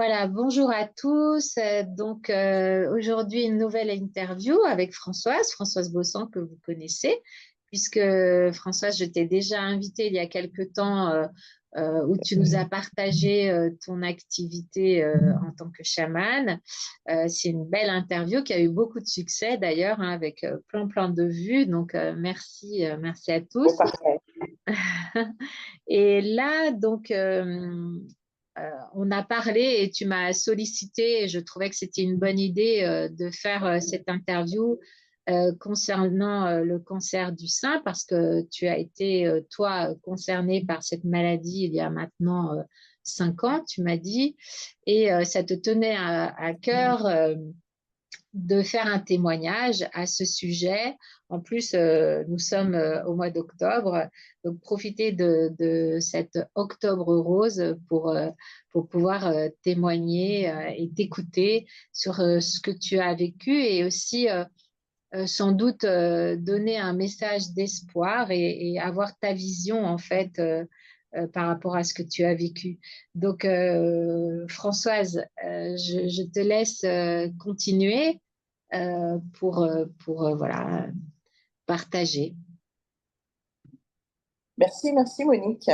Voilà, bonjour à tous. Aujourd'hui, une nouvelle interview avec Françoise Bossan que vous connaissez, puisque Françoise, je t'ai déjà invité il y a quelque temps où tu nous as partagé ton activité en tant que chamane. C'est une belle interview qui a eu beaucoup de succès d'ailleurs, hein, avec plein de vues. Merci à Au tous. parfait. Et là, on a parlé et tu m'as sollicité et je trouvais que c'était une bonne idée de faire cette interview concernant le cancer du sein parce que tu as été, toi, concerné par cette maladie il y a maintenant 5 ans, tu m'as dit, et ça te tenait à cœur de faire un témoignage à ce sujet. En plus, nous sommes au mois d'octobre, donc profitez de cet octobre rose pour pouvoir témoigner et t'écouter sur ce que tu as vécu et aussi sans doute donner un message d'espoir et avoir ta vision en fait par rapport à ce que tu as vécu. Françoise, je te laisse continuer voilà, partager. Merci Monique.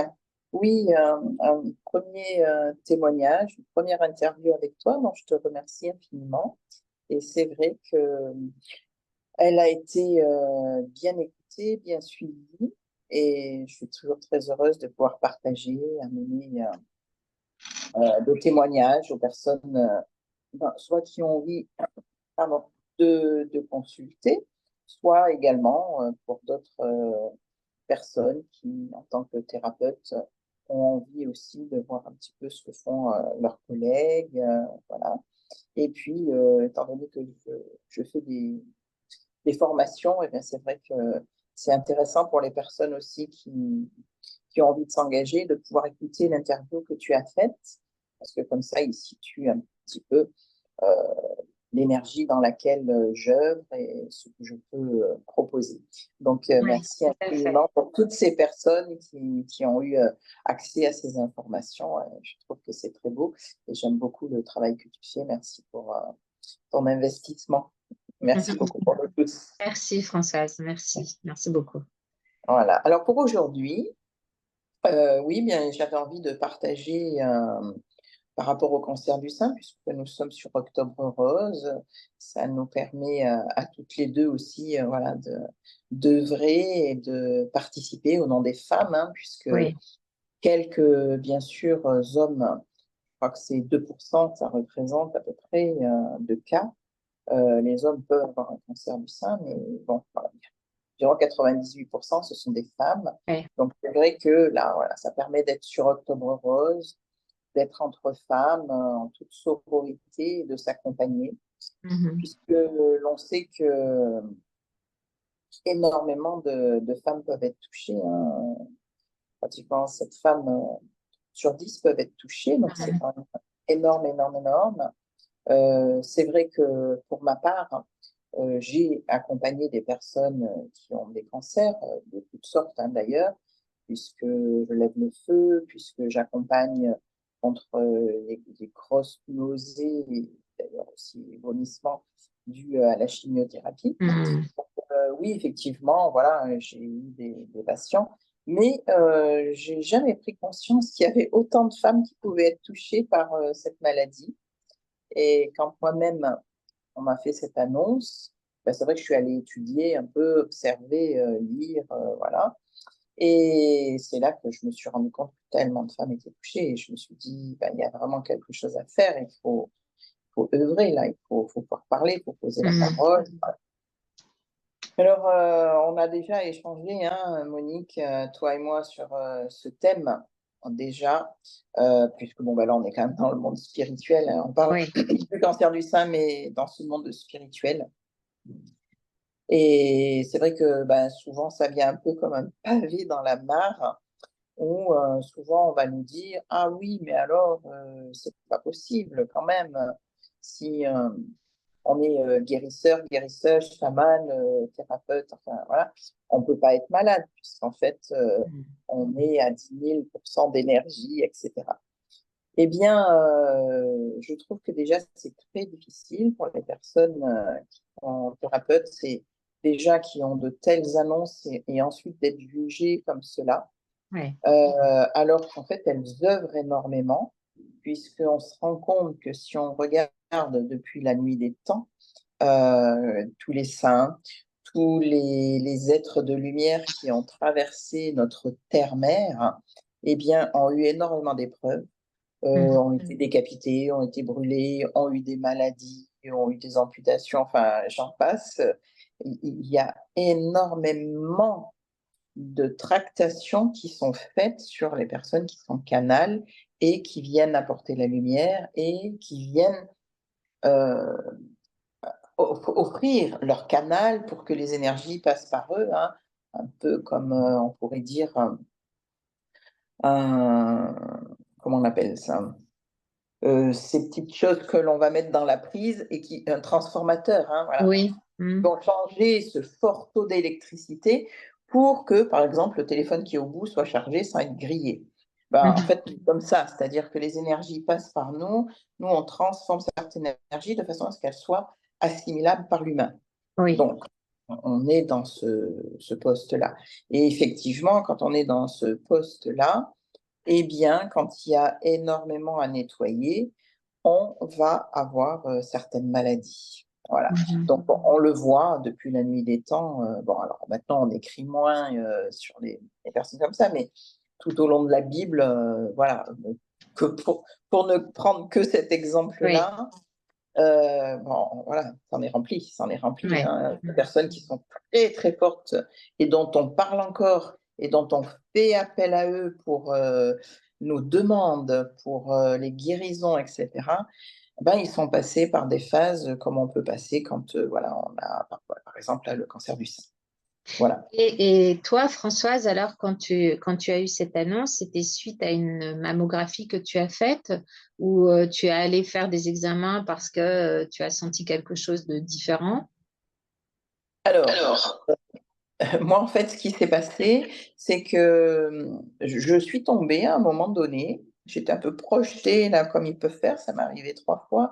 Oui, un premier témoignage, une première interview avec toi, dont je te remercie infiniment. Et c'est vrai que elle a été bien écoutée, bien suivie, et je suis toujours très heureuse de pouvoir partager, amener des témoignages aux personnes, soit qui ont envie, pardon, de consulter, soit également pour d'autres personnes qui, en tant que thérapeutes, ont envie aussi de voir un petit peu ce que font leurs collègues, voilà. Et puis, étant donné que je fais des formations, et bien c'est vrai que c'est intéressant pour les personnes aussi qui ont envie de s'engager, de pouvoir écouter l'interview que tu as faite, parce que comme ça, ils situent un petit peu euh, l'énergie dans laquelle j'œuvre et ce que je peux proposer. Donc, Oui, merci tout à fait. infiniment pour toutes ces personnes qui ont eu accès à ces informations. Je trouve que c'est très beau et j'aime beaucoup le travail que tu fais. Merci pour ton investissement. Merci beaucoup pour le tous. Merci Françoise, merci beaucoup. Voilà. Alors pour aujourd'hui, oui, bien, j'avais envie de partager par rapport au cancer du sein, puisque nous sommes sur Octobre Rose. Ça nous permet à toutes les deux aussi, voilà, d'œuvrer et de participer au nom des femmes, hein, puisque Oui. quelques, bien sûr, hommes, je crois que c'est 2%, ça représente à peu près de cas. Les hommes peuvent avoir un cancer du sein, mais bon, voilà, environ 98%, ce sont des femmes. Oui. Donc, c'est vrai que là, voilà, ça permet d'être sur Octobre Rose, d'être entre femmes en toute sororité et de s'accompagner, Mhm. puisque l'on sait que énormément de femmes peuvent être touchées, hein. Pratiquement 7 femmes sur 10 peuvent être touchées, donc c'est Mhm. quand même énorme. C'est vrai que pour ma part, j'ai accompagné des personnes qui ont des cancers de toutes sortes, hein, d'ailleurs, puisque je lève le feu, puisque j'accompagne contre les grosses nausées et d'ailleurs aussi les vomissements dus à la chimiothérapie. Mhm. Oui, effectivement, voilà, j'ai eu des patients, mais j'ai jamais pris conscience qu'il y avait autant de femmes qui pouvaient être touchées par cette maladie. Et quand moi-même, on m'a fait cette annonce, ben, c'est vrai que je suis allée étudier un peu, observer, lire, voilà. Et c'est là que je me suis rendu compte que tellement de femmes étaient touchées. Et je me suis dit, ben, il y a vraiment quelque chose à faire. Il faut œuvrer, là. Il faut pouvoir parler, il faut poser la Mhm. parole. Alors, on a déjà échangé, hein, Monique, toi et moi, sur ce thème, déjà, puisque bon, ben là, on est quand même dans le monde spirituel, hein. On parle Oui. du cancer du sein, mais dans ce monde spirituel. Et c'est vrai que ben, souvent, ça vient un peu comme un pavé dans la mare, où souvent on va nous dire, ah oui, mais alors, c'est pas possible quand même. Si on est guérisseur, guérisseuse, chaman, thérapeute, enfin voilà, on peut pas être malade, puisqu'en fait, Mhm. on est à 10 000% d'énergie, etc. Eh bien, je trouve que déjà, c'est très difficile pour les personnes qui sont thérapeutes, c'est déjà qui ont de telles annonces et ensuite d'être jugées comme cela, Ouais. alors qu'en fait, elles œuvrent énormément, puisqu'on se rend compte que si on regarde depuis la nuit des temps, tous les saints, tous les êtres de lumière qui ont traversé notre terre-mère, eh bien, ont eu énormément d'épreuves, Mhm. ont été décapités, ont été brûlés, ont eu des maladies, ont eu des amputations, enfin, j'en passe. Il y a énormément de tractations qui sont faites sur les personnes qui sont canales et qui viennent apporter la lumière et qui viennent euh, offrir leur canal pour que les énergies passent par eux, hein. Un peu comme on pourrait dire un, comment on appelle ça? Ces petites choses que l'on va mettre dans la prise et qui un transformateur, hein, voilà, Oui. Mm. vont changer ce fort taux d'électricité pour que, par exemple, le téléphone qui est au bout soit chargé sans être grillé. Ben, en Mhm. fait, c'est comme ça, c'est-à-dire que les énergies passent par nous, nous on transforme certaines énergies de façon à ce qu'elles soient assimilables par l'humain. Oui. Donc, on est dans ce poste-là. Et effectivement, quand on est dans ce poste-là, eh bien, quand il y a énormément à nettoyer, on va avoir certaines maladies. Voilà. Mhm. Donc, on le voit depuis la nuit des temps. Bon, alors maintenant, on écrit moins sur les personnes comme ça, mais tout au long de la Bible, voilà, que pour ne prendre que cet Oui. exemple-là, bon, voilà, c'en est rempli, Ouais. hein, de personnes qui sont très, très fortes et dont on parle encore et dont on fait appel à eux pour nos demandes, pour les guérisons, etc. Ben, ils sont passés par des phases comme on peut passer quand voilà, on a par exemple là, le cancer du sein. Voilà. Et toi, Françoise, alors, quand tu as eu cette annonce, c'était suite à une mammographie que tu as faite ou tu es allé faire des examens parce que tu as senti quelque chose de différent? Alors, moi, en fait, ce qui s'est passé, c'est que je suis tombée à un moment donné. J'étais un peu projetée, là, comme ils peuvent faire, ça m'est arrivé 3 fois,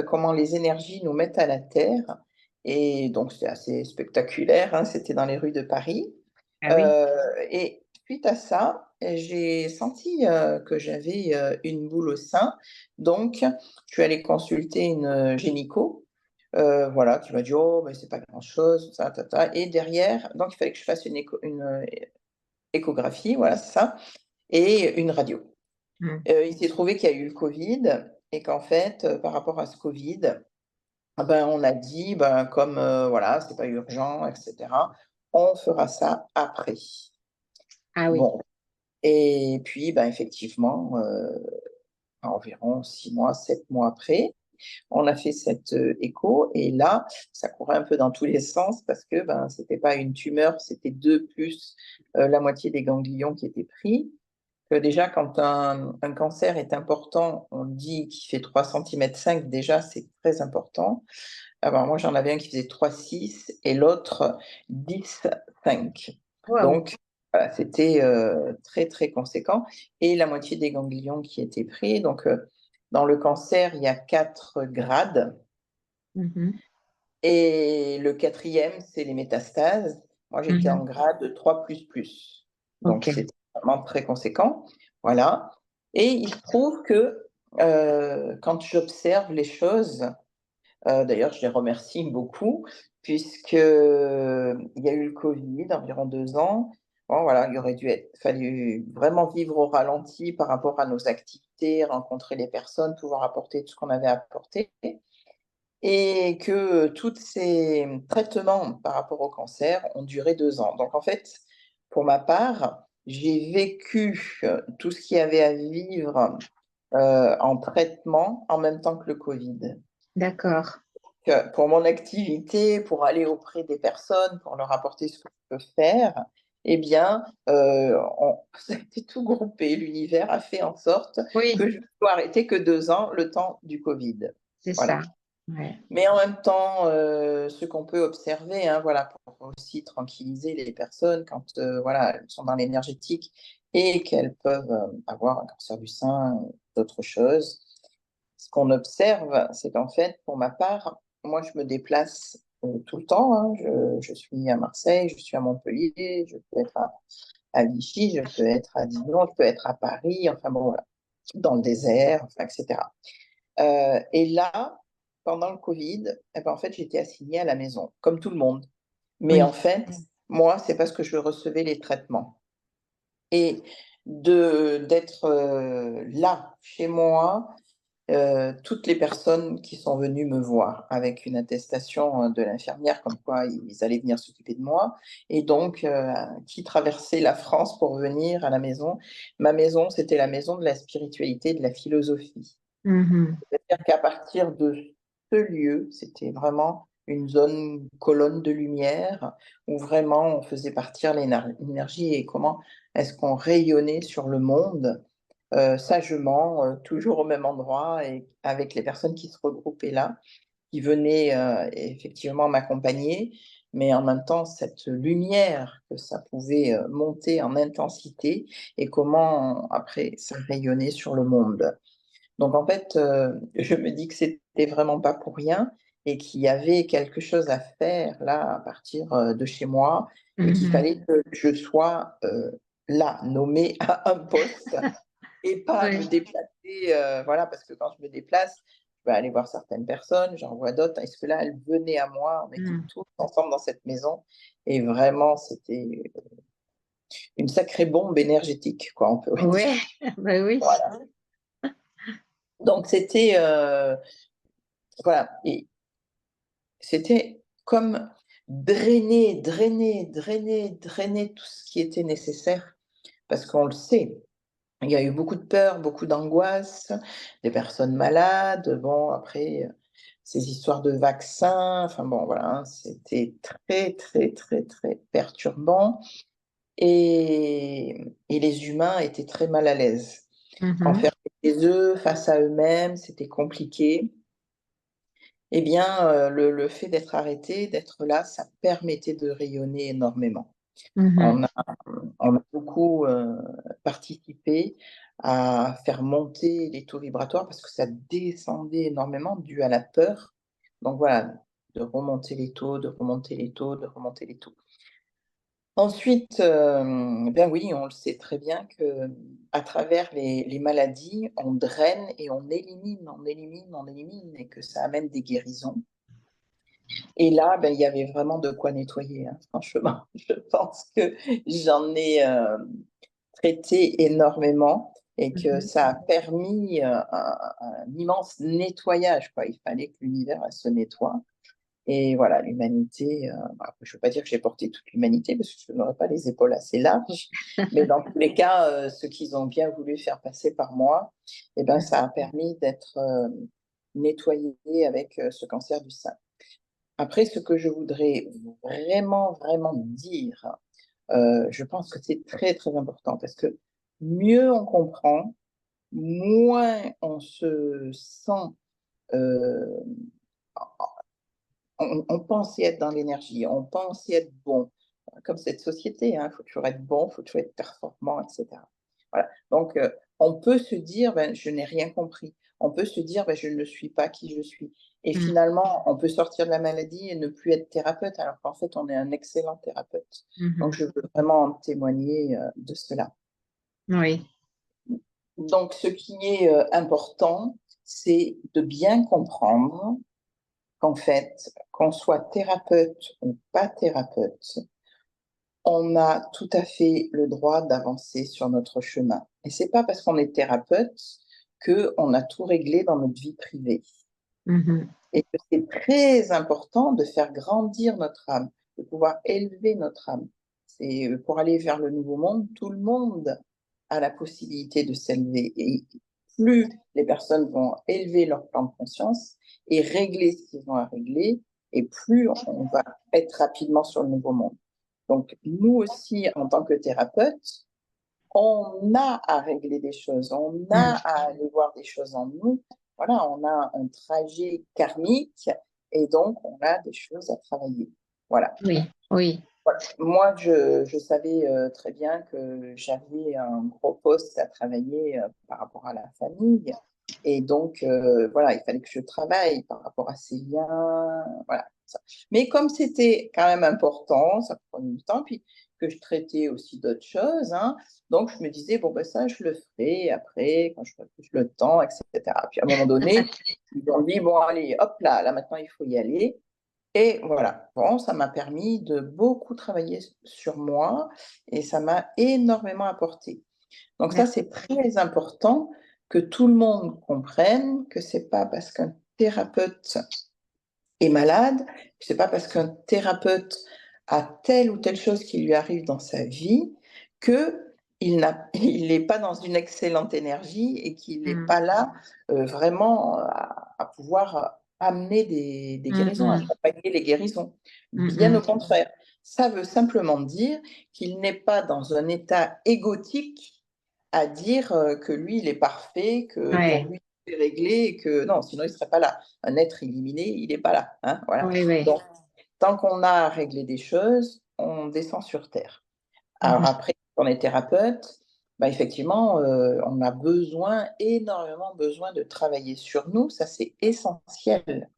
comment les énergies nous mettent à la terre. Et donc, c'est assez spectaculaire, hein, c'était dans les rues de Paris. Ah oui. Euh, et suite à ça, j'ai senti que j'avais une boule au sein. Donc, je suis allée consulter une gynéco, voilà, qui m'a dit: «Oh, mais c'est pas grand-chose, ça, ta, ta», et derrière, donc il fallait que je fasse une échographie, voilà, c'est ça, et une radio. Mm. Il s'est trouvé qu'il y a eu le covid et qu'en fait, par rapport à ce covid, ah ben, on a dit: «Ben, comme, voilà, c'est pas urgent et cetera, on fera ça après». Ah oui. Bon, et puis, ben, effectivement, environ 6 mois, 7 mois après, on a fait cette écho et là, ça courait un peu dans tous les sens parce que ben, c'était pas une tumeur, c'était 2 plus la moitié des ganglions qui étaient pris. Que déjà, quand un cancer est important, on dit qu'il fait 3,5 cm, déjà, c'est très important. Alors, moi, j'en avais un qui faisait 3,6 et l'autre 10,5. Wow. Donc, voilà, c'était très, très conséquent. Et la moitié des ganglions qui étaient pris. Donc, dans le cancer, il y a 4 grades. Mhm. Et le quatrième, c'est les métastases. Moi, j'étais en Mhm. grade 3 plus plus. Donc, Ok. c'était vraiment très conséquent. Voilà. Et il se trouve que quand j'observe les choses, d'ailleurs, je les remercie beaucoup, puisque il y a eu le Covid, environ 2 ans. Bon, voilà, il aurait fallu vraiment vivre au ralenti par rapport à nos activités, rencontrer les personnes, pouvoir apporter tout ce qu'on avait à apporter. Et que tous ces traitements par rapport au cancer ont duré 2 ans. Donc en fait, pour ma part, j'ai vécu tout ce qu'il y avait à vivre en traitement en même temps que le Covid. D'accord. Que pour mon activité, pour aller auprès des personnes, pour leur apporter ce que je peux faire, eh bien, ça a été tout groupé. L'univers a fait en sorte Oui, que je ne sois arrêtée que 2 ans, le temps du Covid. c'est Voilà. ça. Ouais. Mais en même temps, ce qu'on peut observer, hein, voilà, pour aussi tranquilliser les personnes quand voilà, elles sont dans l'énergétique et qu'elles peuvent avoir un cancer du sein. d'autres choses. Ce qu'on observe, c'est qu'en fait, pour ma part, moi, je me déplace tout le temps, hein. Je suis à Marseille, je suis à Montpellier, je peux être à Vichy, je peux être à Dijon, je peux être à Paris, enfin bon, voilà, dans le désert, enfin, etc. Et là, pendant le Covid, eh ben, en fait, j'étais assignée à la maison, comme tout le monde. Mais en Oui. fait, moi, c'est parce que je recevais les traitements. Et d'être là, chez moi, toutes les personnes qui sont venues me voir avec une attestation de l'infirmière comme quoi ils allaient venir s'occuper de moi et donc qui traversaient la France pour venir à la maison. Ma maison, c'était la maison de la spiritualité, de la philosophie. Mhm. C'est-à-dire qu'à partir de ce lieu, c'était vraiment une zone, colonne de lumière, où vraiment on faisait partir l'énergie et comment est-ce qu'on rayonnait sur le monde, sagement, toujours au même endroit et avec les personnes qui se regroupaient là, qui venaient effectivement m'accompagner, mais en même temps cette lumière que ça pouvait monter en intensité et comment après ça rayonnait sur le monde. Donc en fait, je me dis que c'était vraiment pas pour rien et qu'il y avait quelque chose à faire là, à partir, de chez moi et qu'il Mhm. fallait que je sois, là, nommée à un poste et pas me Oui. déplacer, voilà, parce que quand je me déplace, je vais aller voir certaines personnes, j'en vois d'autres. Est-ce que là, elles venaient à moi? On était Mm. tous ensemble dans cette maison et vraiment, c'était une sacrée bombe énergétique, quoi, on pourrait dire. Ouais, bah oui. Voilà. Donc c'était, voilà et c'était comme drainer, drainer, drainer, drainer tout ce qui était nécessaire parce qu'on le sait, il y a eu beaucoup de peur, beaucoup d'angoisse, des personnes malades, bon après, ces histoires de vaccins, enfin bon voilà, hein, c'était très, très, très, très perturbant et les humains étaient très mal à l'aise. Mhm. Enfermés chez eux, face à eux-mêmes, c'était compliqué. Eh bien, le fait d'être arrêté, d'être là, ça permettait de rayonner énormément. Mhm. On a on a beaucoup, participé à faire monter les taux vibratoires parce que ça descendait énormément dû à la peur. Donc voilà, de remonter les taux, de remonter les taux, de remonter les taux. Ensuite, ben oui, on le sait très bien que à travers les maladies, on draine et on élimine, on élimine, on élimine et que ça amène des guérisons. Et là, ben, il y avait vraiment de quoi nettoyer, hein, franchement. Je pense que j'en ai, traité énormément et que Mhm. ça a permis, un immense nettoyage, quoi. Il fallait que l'univers, elle se nettoie et voilà, l'humanité, bah, je ne veux pas dire que j'ai porté toute l'humanité parce que je n'aurais pas les épaules assez larges, mais dans tous les cas, ce qu'ils ont bien voulu faire passer par moi et ben, ça a permis d'être, nettoyée avec, ce cancer du sein. Après, ce que je voudrais vraiment, vraiment dire, je pense que c'est très, très important parce que mieux on comprend, moins on se sent, heu, on pense y être dans l'énergie, on pense y être bon. Comme cette société, hein, il faut toujours être bon, il faut toujours être performant et cetera. Voilà, donc on peut se dire: «Ben, je n'ai rien compris». On peut se dire: «Ben, je ne suis pas qui je suis» et Mm. finalement, on peut sortir de la maladie et ne plus être thérapeute alors qu'en fait, on est un excellent thérapeute. Donc Mhm. je veux vraiment en témoigner, de cela. Oui. Donc ce qui est, important, c'est de bien comprendre qu'en fait, qu'on soit thérapeute ou pas thérapeute, on a tout à fait le droit d'avancer sur notre chemin. Et c'est pas parce qu'on est thérapeute qu'on a tout réglé dans notre vie privée. Mhm. Et que c'est très important de faire grandir notre âme, de pouvoir élever notre âme. C'est pour aller vers le nouveau monde, tout le monde a la possibilité de s'élever. Et plus les personnes vont élever leur plan de conscience et régler ce qu'ils ont à régler, et plus on va être rapidement sur le nouveau monde. Donc, nous aussi, en tant que thérapeutes, on a à régler des choses, on a Mm. à aller voir des choses en nous. Voilà, on a un trajet karmique et donc on a des choses à travailler. Voilà. Oui, oui. Voilà. Moi, je savais très bien que j'avais un gros poste à travailler par rapport à la famille. Et donc, voilà, il fallait que je travaille par rapport à ces liens. Voilà, ça. Mais comme c'était quand même important, ça prenait du temps, puis que je traitais aussi d'autres choses, hein, donc je me disais, bon, ben ça, je le ferai après, quand je ferai plus le temps, etc. Puis à un moment donné, ils ont dit, bon, allez, hop là, là maintenant, il faut y aller. Et voilà, bon, ça m'a permis de beaucoup travailler sur moi et ça m'a énormément apporté. Donc ça, c'est très important que tout le monde comprenne que c'est pas parce qu'un thérapeute est malade, que c'est pas parce qu'un thérapeute a telle ou telle chose qui lui arrive dans sa vie que il n'est pas dans une excellente énergie et qu'il n'est Mm. pas là vraiment à pouvoir amener des Mm, guérisons, mm, accompagner les guérisons. mm, Bien au mm. contraire. Ça veut simplement dire qu'il n'est pas dans un état égotique à dire que lui, il est parfait, que pour Ouais, lui, tout est réglé, et que non, sinon il ne serait pas là. Un être illuminé, il n'est pas là. Hein, voilà. oui, oui. Donc, tant qu'on a réglé des choses, on descend sur Terre. Alors Mhm. après, quand on est thérapeute, bah, effectivement, on a besoin, énormément besoin de travailler sur nous, ça c'est essentiel,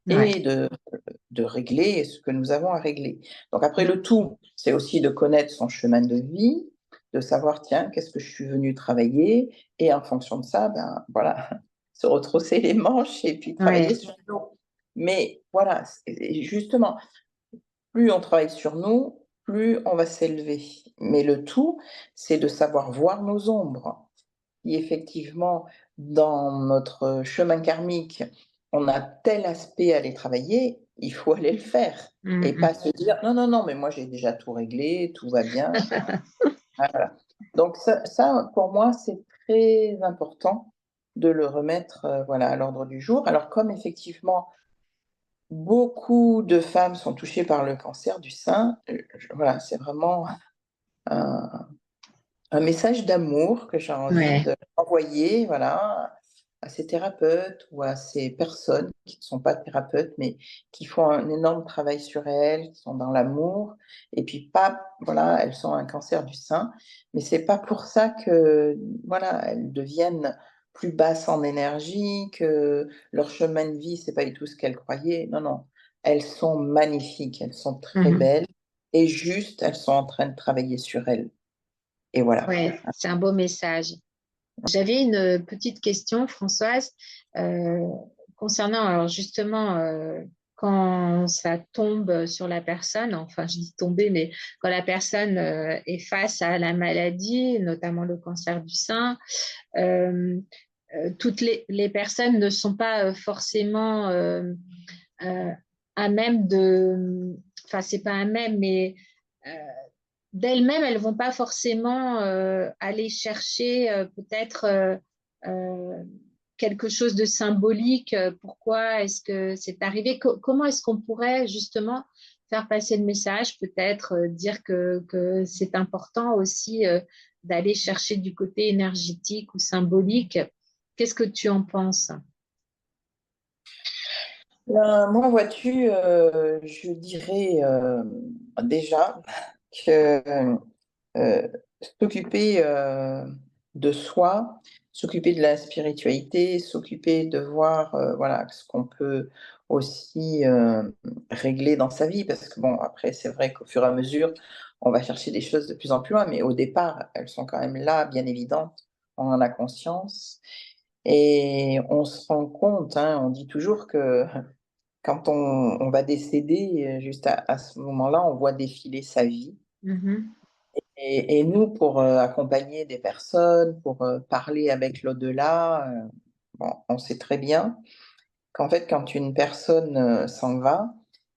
Ouais. et de régler ce que nous avons à régler. Donc après, Mm. le tout, c'est aussi de connaître son chemin de vie, de savoir, tiens, qu'est-ce que je suis venu travailler, et en fonction de ça, ben voilà, se retrousser les manches et puis travailler Ouais. sur nous. Mais voilà, justement, plus on travaille sur nous, plus on va s'élever. Mais le tout, c'est de savoir voir nos ombres. Si effectivement, dans notre chemin karmique, on a tel aspect à aller travailler, il faut aller le faire. Mm, Et mm. pas se dire, non, non, non, mais moi j'ai déjà tout réglé, tout va bien. Voilà. Donc ça, pour moi, c'est très important de le remettre voilà, à l'ordre du jour. Alors comme effectivement, beaucoup de femmes sont touchées par le cancer du sein, voilà, c'est vraiment un un message d'amour que j'ai envie Ouais. de envoyer, voilà, à ces thérapeutes ou à ces personnes qui ne sont pas thérapeutes, mais qui font un énorme travail sur elles, qui sont dans l'amour et puis pas voilà, elles ont un cancer du sein, mais c'est pas pour ça que, voilà, elles deviennent plus basses en énergie, que leur chemin de vie, c'est pas du tout ce qu'elles croyaient. Non, non, elles sont magnifiques, elles sont très Mhm. belles et juste, elles sont en train de travailler sur elles et voilà. Ouais, c'est un beau message. J'avais une petite question, Françoise, euh, concernant alors justement quand ça tombe sur la personne, enfin je dis tomber, mais quand la personne est face à la maladie, notamment le cancer du sein, euh, toutes les personnes ne sont pas forcément euh, à même de, enfin c'est pas à même, mais euh, d'elles-mêmes, elles vont pas forcément aller chercher peut-être euh, quelque chose de symbolique. Pourquoi est-ce que c'est arrivé? Comment est-ce qu'on pourrait justement faire passer le message, peut-être dire que c'est important aussi d'aller chercher du côté énergétique ou symbolique. Qu'est-ce que tu en penses? Ben, moi, vois-tu, je dirais déjà que euh, s'occuper de soi, s'occuper de la spiritualité, s'occuper de voir voilà, ce qu'on peut aussi régler dans sa vie, parce que bon, après, c'est vrai qu'au fur et à mesure, on va chercher des choses de plus en plus loin, mais au départ, elles sont quand même là, bien évidentes, on en a conscience. Et on se rend compte, hein, on dit toujours que quand on va décéder, juste à ce moment-là, on voit défiler sa vie. Mhm. Et nous, pour accompagner des personnes, pour parler avec l'au-delà, bon, on sait très bien qu'en fait, quand une personne s'en va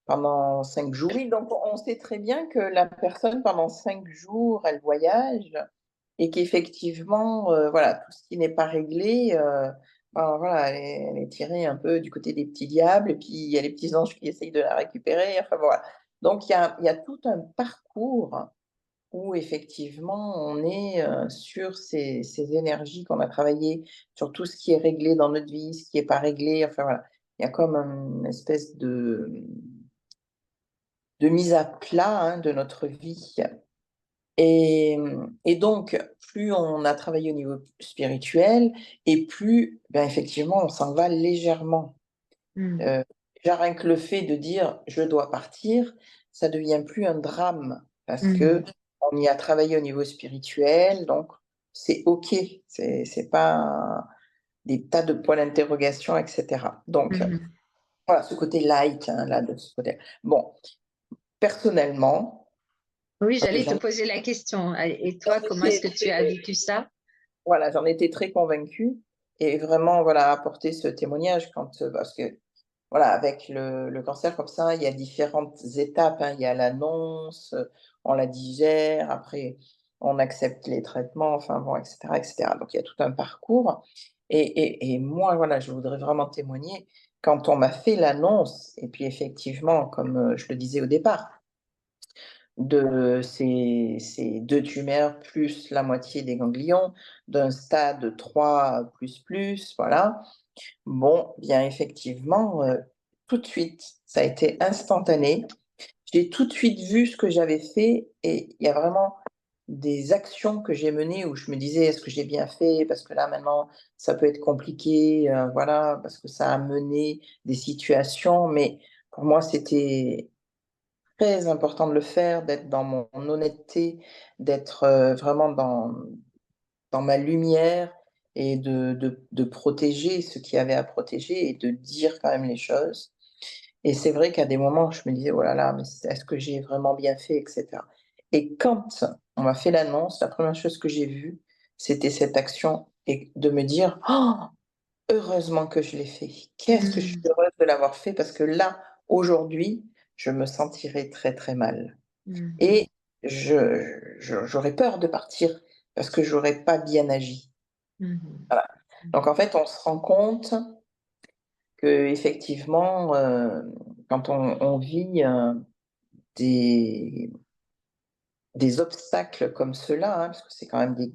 pendant 5 jours, oui, donc on sait très bien que la personne, pendant 5 jours, elle voyage et qu'effectivement, voilà, tout ce qui n'est pas réglé, ben, voilà, elle est tirée un peu du côté des petits diables et puis il y a les petits anges qui essayent de la récupérer, enfin voilà. Donc il y a tout un parcours où effectivement on est, sur ces énergies qu'on a travaillées, sur tout ce qui est réglé dans notre vie, ce qui est pas réglé, enfin voilà. Il y a comme une espèce de mise à plat, hein, de notre vie. Et donc, plus on a travaillé au niveau spirituel et plus, ben, effectivement, on s'en va légèrement. Mm, Heu, Déjà rien que le fait de dire: «Je dois partir», ça devient plus un drame parce que mm, on y a travaillé au niveau spirituel, donc c'est OK. C'est pas des tas de points d'interrogation et cetera. Donc mhm. voilà, ce côté light, hein, là, de ce côté. Bon, personnellement, Oui, j'allais te j'en poser la question. Et toi, j'en comment est-ce étais que tu as très vécu ça? voilà, j'en étais très convaincue et vraiment, voilà, apporter ce témoignage quand, parce que, voilà, avec le cancer comme ça, il y a différentes étapes, hein. Il y a l'annonce, on la digère, après on accepte les traitements, enfin bon, et cetera, et cetera. Donc il y a tout un parcours et moi, voilà, je voudrais vraiment témoigner quand on m'a fait l'annonce et puis effectivement, comme, je le disais au départ, de ces 2 tumeurs plus la moitié des ganglions, d'un stade 3 plus, voilà. Bon, bien effectivement, tout de suite, ça a été instantané. J'ai tout de suite vu ce que j'avais fait et il y a vraiment des actions que j'ai menées où je me disais: «Est-ce que j'ai bien fait?» parce que là maintenant, ça peut être compliqué, voilà, parce que ça a mené des situations, mais pour moi, c'était très important de le faire, d'être dans mon honnêteté, d'être, vraiment dans ma lumière et de protéger ce qu'il y avait à protéger et de dire quand même les choses. Et c'est vrai qu'à des moments, je me disais: «Oh là là, mais est-ce que j'ai vraiment bien fait?» et cetera. Et quand on m'a fait l'annonce, la première chose que j'ai vue, c'était cette action et de me dire: «Oh, heureusement que je l'ai fait. Qu'est-ce que je suis Mm, heureuse de l'avoir fait parce que là, aujourd'hui, je me sentirais très, très mal». mm, Et j'aurais peur de partir parce que j'aurais pas bien agi. mhm, Voilà. Donc mhm. en fait, on se rend compte qu'effectivement, quand on vit, des des obstacles comme ceux-là, hein, parce que c'est quand même des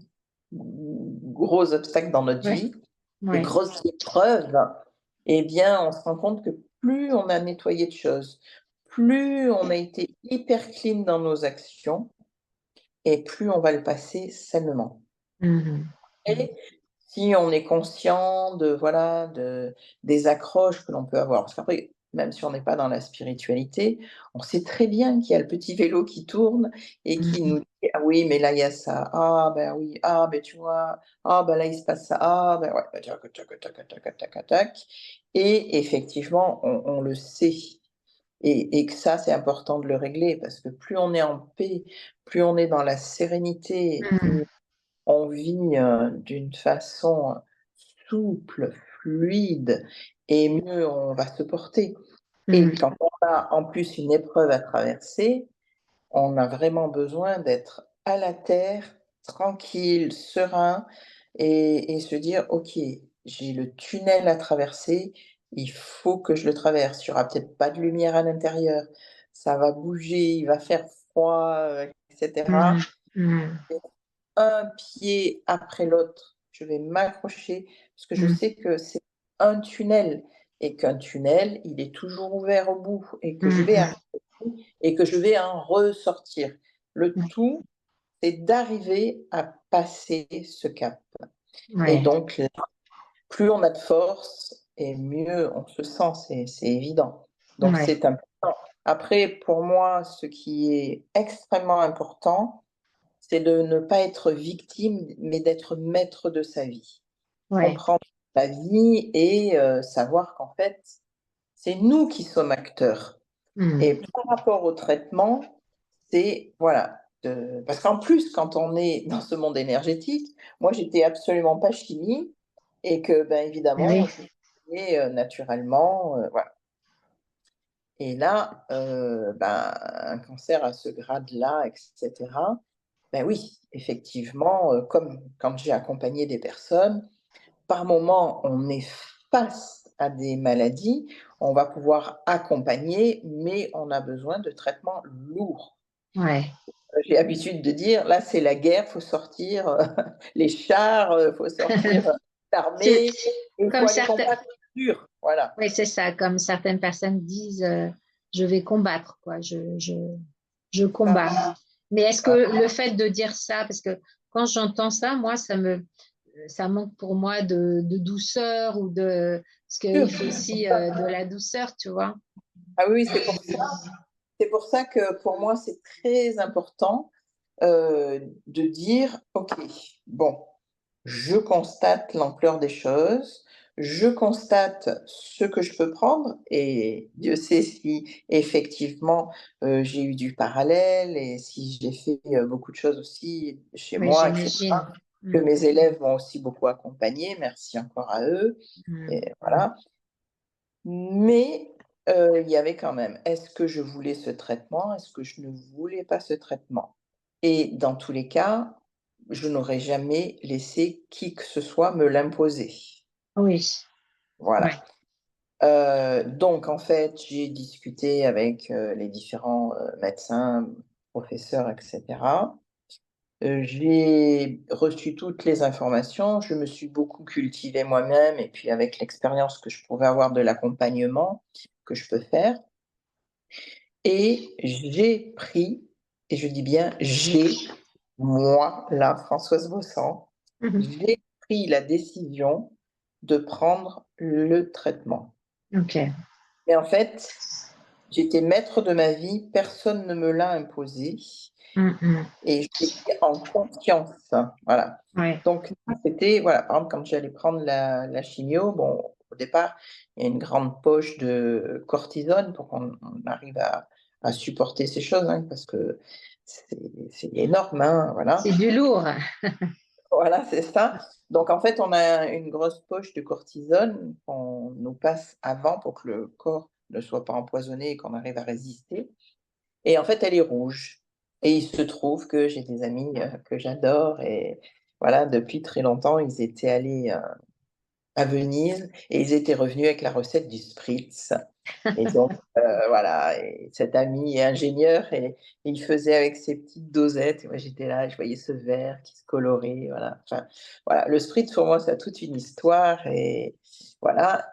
gros obstacles dans notre Ouais, vie, des ouais. grosses épreuves, eh bien, on se rend compte que plus on a nettoyé de choses, plus on a été hyper clean dans nos actions et plus on va le passer sainement. Mhm, mhm, Et si on est conscient de, voilà, des accroches que l'on peut avoir, parce qu'après, même si on n'est pas dans la spiritualité, on sait très bien qu'il y a le petit vélo qui tourne et qui mhm, nous dit: «Ah oui, mais là, il y a ça. Ah ben oui. Ah ben tu vois? Ah ben là, il se passe ça. Ah ben ouais». Bah, tac, tac, tac, tac, tac, tac et effectivement, on le sait et que ça, c'est important de le régler parce que plus on est en paix, plus on est dans la sérénité, plus mhm, on vit, d'une façon, souple, fluide et mieux on va se porter et mhm, quand on a en plus une épreuve à traverser, on a vraiment besoin d'être à la terre, tranquille, serein et se dire: «OK, j'ai le tunnel à traverser, il faut que je le traverse. Il y aura peut-être pas de lumière à l'intérieur, ça va bouger, il va faire froid, et cetera. mhm, mhm, Un pied après l'autre, je vais m'accrocher parce que je mhm, sais que c'est un tunnel et qu'un tunnel, il est toujours ouvert au bout et que je vais mhm. arriver au bout et que je vais en ressortir. Le Ouais, tout, c'est d'arriver à passer ce cap et ouais, donc là, plus on a de force et mieux on se sent, c'est évident. Donc ouais, c'est important. Après, pour moi, ce qui est extrêmement important, c'est de ne pas être victime, mais d'être maître de sa vie. ouais. Comprendre la vie et savoir qu'en fait, c'est nous qui sommes acteurs et Mhm, par rapport au traitement, c'est voilà, de parce qu'en plus, quand on est dans ce monde énergétique, moi, j'étais absolument pas chimie et que, ben, évidemment, oui, je suis née, naturellement, voilà et là, ben, un cancer à ce grade-là et cetera, ben oui, effectivement, comme quand j'ai accompagné des personnes, par moment, on est face à des maladies, on va pouvoir accompagner, mais on a besoin de traitements lourds. ouais. J'ai l'habitude de dire: «Là, c'est la guerre, faut sortir, les chars, faut sortir, C'est l'armée et il faut comme aller certains, combattre dur». Voilà. oui, c'est ça, comme certaines personnes disent. je vais combattre, quoi. Je Ah, combats. Mais est-ce que ah, le fait de dire ça, parce que quand j'entends ça, moi, ça manque pour moi de douceur ou de, parce qu'il faut aussi de la douceur, tu vois. ah oui, c'est pour ça. C'est pour ça que pour moi, c'est très important de dire, OK, bon, je constate l'ampleur des choses, je constate ce que je peux prendre, et Dieu sait si effectivement j'ai eu du parallèle et si j'ai fait beaucoup de choses aussi chez Oui, moi, etc. j'imagine. Que Mm, mes élèves m'ont aussi beaucoup accompagné, merci encore à eux. mm. Et voilà. Mais il y avait quand même, est-ce que je voulais ce traitement? Est-ce que je ne voulais pas ce traitement? Et dans tous les cas, je n'aurais jamais laissé qui que ce soit me l'imposer. Oui, ouais. Voilà. Donc en fait, j'ai discuté avec, les différents, médecins, professeurs et cetera. J'ai reçu toutes les informations, je me suis beaucoup cultivée moi-même et puis avec l'expérience que je pouvais avoir de l'accompagnement que je peux faire, et j'ai pris, et je dis bien j'ai, moi, là, Françoise Bossan, Mhm. j'ai pris la décision de prendre le traitement. OK. Et en fait, j'étais maître de ma vie, personne ne me l'a imposé. Mm, mm. Et j'étais en confiance, voilà. Ouais. Donc c'était voilà, par exemple, quand j'allais prendre la chimio, bon, au départ, il y a une grande poche de cortisone pour qu'on arrive à supporter ces choses, hein, parce que c'est énorme, hein, voilà. C'est du lourd. Voilà, c'est ça. Donc en fait, on a une grosse poche de cortisone qu'on nous passe avant pour que le corps ne soit pas empoisonné et qu'on arrive à résister. Et en fait, elle est rouge. Et il se trouve que j'ai des amis, que j'adore, et voilà, depuis très longtemps, ils étaient allés, à Venise et ils étaient revenus avec la recette du spritz. Et donc, voilà, et cet ami est ingénieur et il faisait avec ses petites dosettes, et moi j'étais là, je voyais ce verre qui se colorait, voilà. Enfin, voilà, le spritz pour moi, ça a toute une histoire, et voilà.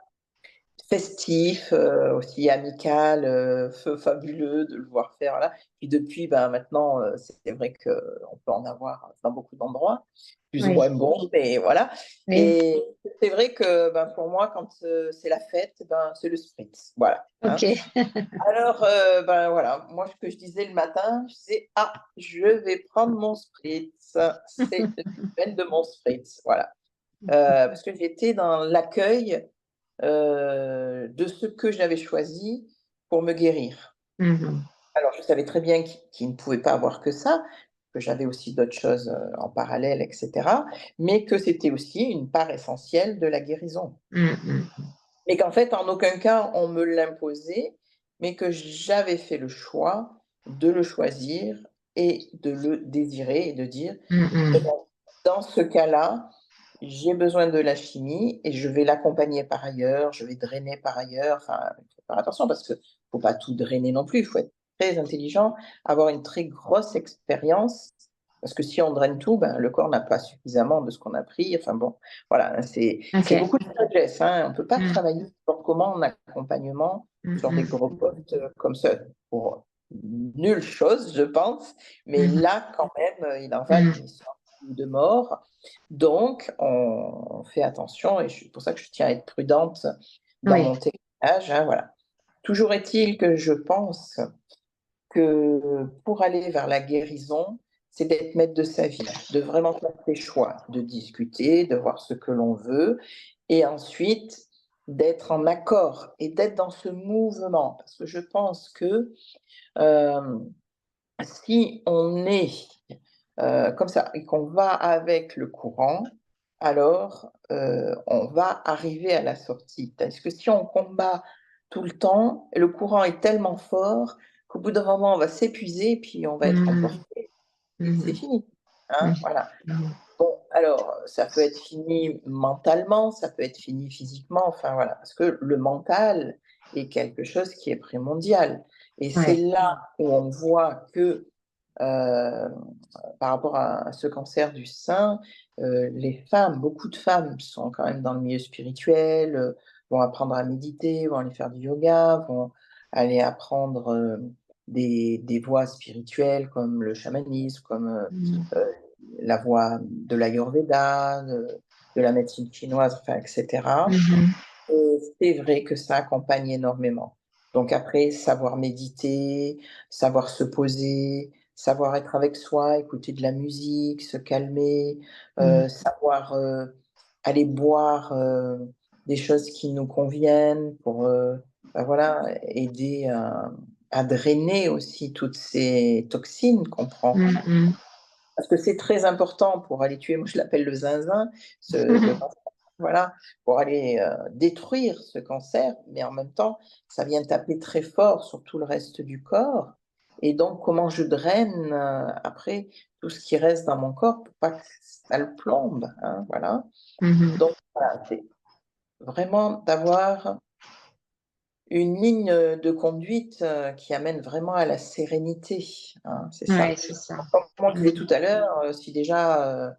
Festif, aussi amical, fabuleux de le voir faire, voilà. Puis depuis, ben, maintenant, c'est vrai qu'on peut en avoir dans beaucoup d'endroits, plus ou Oui, moins bons, mais voilà. oui. Et c'est vrai que, ben, pour moi, quand, c'est la fête, ben, c'est le spritz, voilà, hein. OK. Alors, ben, voilà, moi, ce que je disais le matin, je disais: «Ah, je vais prendre mon spritz, c'est la semaine de mon spritz», voilà. Parce que j'étais dans l'accueil de ce que j'avais choisi pour me guérir. Mhm. Alors je savais très bien qu'il ne pouvait pas avoir que ça, que j'avais aussi d'autres choses, en parallèle et cetera, mais que c'était aussi une part essentielle de la guérison. Mhm. Et qu'en fait, en aucun cas, on me l'imposait, mais que j'avais fait le choix de le choisir et de le désirer et de dire: «Eh Mhm. ben, dans ce cas-là, j'ai besoin de la chimie et je vais l'accompagner par ailleurs, je vais drainer par ailleurs». Enfin, il faut faire attention parce qu'il ne faut pas tout drainer non plus, il faut être très intelligent, avoir une très grosse expérience, parce que si on draine tout, ben, le corps n'a pas suffisamment de ce qu'on a pris. Enfin bon, voilà, hein, c'est OK. beaucoup de sagesse, hein. On ne peut pas Mm, travailler n'importe comment en accompagnement mm, sur des mm, gros postes comme ça pour nulle chose, je pense, mais mm, là, quand même, il en va d'une mm. histoire de vie ou de mort. Donc, on fait attention, et c'est pour ça que je tiens à être prudente dans Oui, mon témoignage, hein, voilà. Toujours est-il que je pense que pour aller vers la guérison, c'est d'être maître de sa vie, de vraiment faire ses choix, de discuter, de voir ce que l'on veut, et ensuite d'être en accord et d'être dans ce mouvement. Parce que je pense que euh, si on est comme ça et qu'on va avec le courant, alors on va arriver à la sortie. Parce que si on combat tout le temps, le courant est tellement fort qu'au bout d'un moment, on va s'épuiser, puis on va être mm, emporté et c'est mm, fini, mm, hein, voilà. mm. Bon, alors, ça peut être fini mentalement, ça peut être fini physiquement, enfin voilà, parce que le mental est quelque chose qui est primordial. Et c'est Ouais, là où on voit que par rapport à ce cancer du sein, les femmes, beaucoup de femmes sont quand même dans le milieu spirituel, vont apprendre à méditer, vont aller faire du yoga, vont aller apprendre des voies spirituelles comme le chamanisme, comme Mhm. la voie de l'Ayurveda, de la médecine chinoise, enfin, etc. Mhm. Et c'est vrai que ça accompagne énormément. Donc après, savoir méditer, savoir se poser, savoir être avec soi, écouter de la musique, se calmer, Mhm. savoir aller boire des choses qui nous conviennent pour ben voilà, aider à drainer aussi toutes ces toxines qu'on prend. Mhm. Parce que c'est très important pour aller tuer, moi je l'appelle le zinzin, le Mhm. cancer, voilà, pour aller détruire ce cancer, mais en même temps, ça vient taper très fort sur tout le reste du corps. Et donc, comment je draine après tout ce qui reste dans mon corps pour pas que ça le plombe, hein, voilà. Mhm. Donc, voilà, c'est vraiment d'avoir une ligne de conduite qui amène vraiment à la sérénité, hein, c'est Ouais, ça. c'est ça. Comme on disait Mhm. tout à l'heure, si déjà